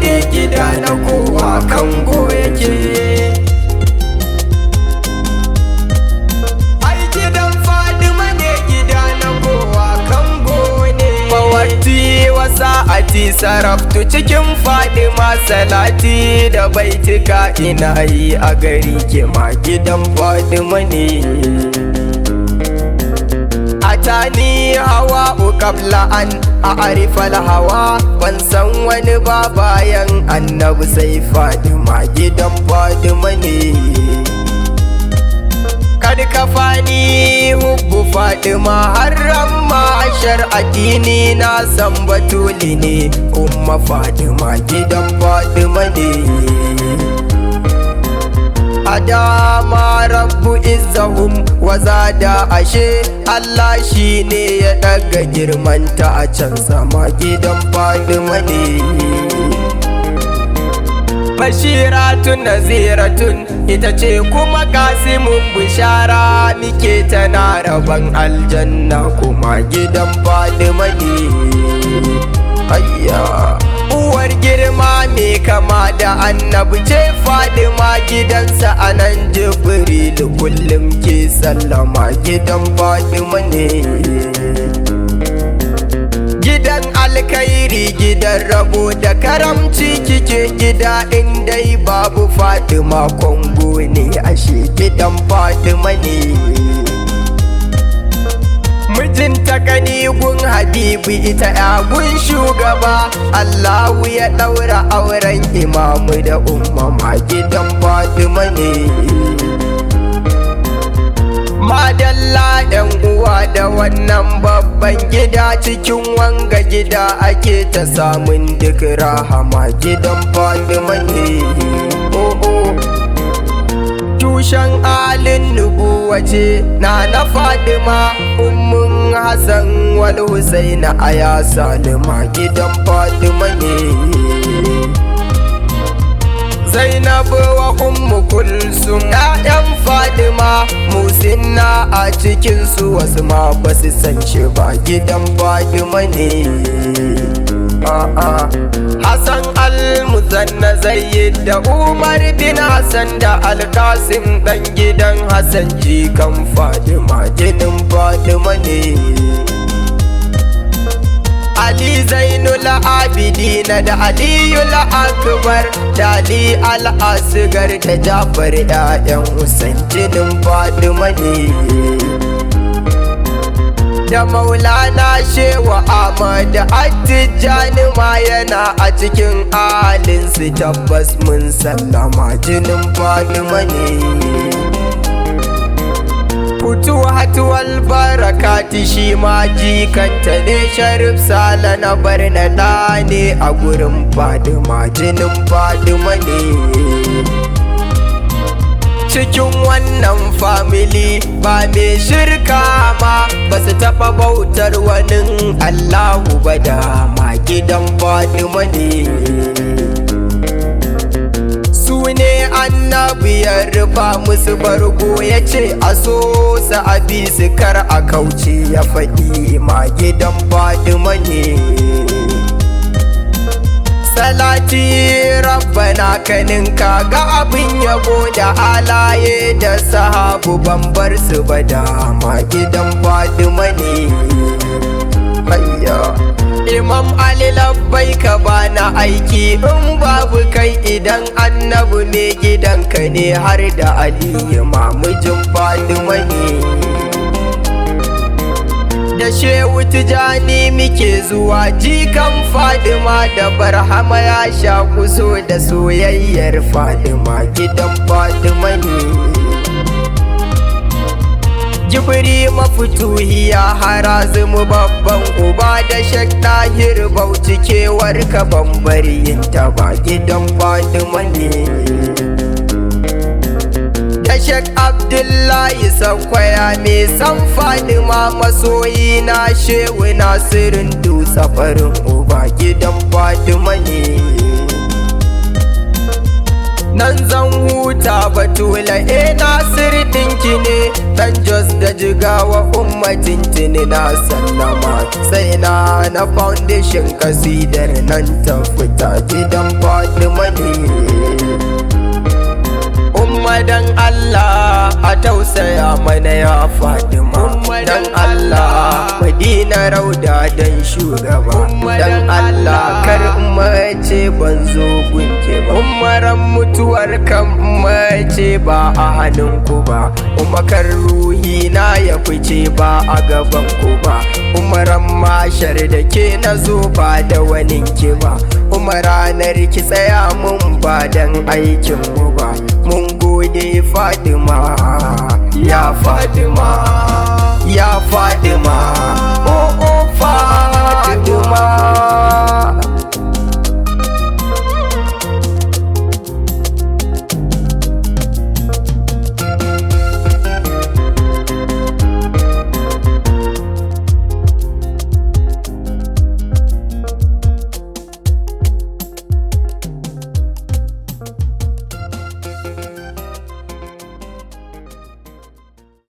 ne, gida na kowa kango yake. Ai gidan Fadima ne, gida na kowa kango ne. Mawatti wa sa'ati saraftu cikin Fadima, salati da baitika ina yi a gari ke ma gidan Fadima ne. Atani hawa qabla an a'rifal hawa, ban san wani ba bayan annabi sai Fadima, gidan Fadima ne. Kad kafani hubbu Fadima haram ma'ashar addini na san batuli ne, umma Fadima gidan Fadima ne. Adama rabbu izzahum wa zada, ashe Allah shi ne ya daga girmanta a can sama, gidan Fadima ne. Bashiratun naziratun ita ce kuma kasimun bishara, muke tana rabon aljanna kuma gidan Fadima ne. Ayya uwar girma me kama da annabi ce Fadima, gidansa anan Jibrilu kullum ke sallama, gidan Fadima ne. Gidan alkhairi, gidan rabo da karamci kike, gida indai babu Fadima kongo ne, ashe gidan Fadima ne. Mijinta kanigun Habibu, ita yagun shugaba, Allahu ya daura auren imamu da umma, gidan Fadima ne. Madalla yan uwa da wannan babban gida, cikin wanga gida ake ta samun duk rahama, gidan Fadima ne. Tushen alin nubuwa ce na Fadima, ummun Hassan wal Husaina aya Salima, gidan Fadima ne. Zainabu wa ummu Kulsum ƴaƴan Fadima, Musinna a cikinsu wasu ma basu san shi ba, gidan Fadima ne. Hassan al-Musanna Zayyid da Umar bin Hassan da Al-Qasim dan gidan Hassan jikan Fadima, gidan Fadima ne. Ali Zainul Abidina da Aliyul Akbar da Ali Al-Asgar da Jafar ƴaƴan Hussein, jinin Fadima ne. Da Maulana Shehu Ahmad Attijani ma yana a cikin ahalinsu, tabbas mun sallama, jinin Fadima ne. Futuhatu wal barakati shi ma jikanta ne, Sharif Sala na Barna ne a gurin Fadima, jinin Fadima ne. Cikin wannan family ba mai shirka ma, ba su taɓa bautar wani Allahu ba, da ma gidan Fadima ne. Su ne annabi ya rufa musu bargo, ya ce a so su abi su kar a kauce, ya faɗi ma gidan Fadima ne. Salati rabbana kaninka ga abin yabo da alaye da sahabu, ban bar su ba, da ma gidan Fadima ne. Imam Ali labbaika bana aiki in babu kai, idan annabi ne gidanka ne, har da Ali mamujin Fadima ne. Da Shehu Tijani muke zuwa, jikan Fadima da Barhama ya sha kuso da soyayyar Fadima, gidan Fadima ne. Jibri mafutuhiya harazimu babban uba da Shek Tahir Bauchi, kewar ka bambari yin ta ba, gidan Fadima ne. Da Shek Abdullahi Sakwaya mai san Fadima, masoyi na Shehu Nasirin Dusa farin uba, gidan Fadima ne. Nan zan huta batula Nasir dinki ne, dan Jos da Jigawa umma kuma tintini na sallama sai na foundation qasidar nan ta fita gidan Fadima ne. Dan Allah a tausaya mana ya Fadima, dan Allah Madina rauda dan shugaba, dan Allah kar mace ban zo gunke ba, umaran mutuwar kan mace ba a hannunku ba, umakar ruhi na ya fice ba a gaban ku ba, umaran mashar da ke na zo ba da wani ki ba, umaranar ki tsaya mun ba dan aikin mu ba, mun gode Fadima, ya Fadima, ya Fadima.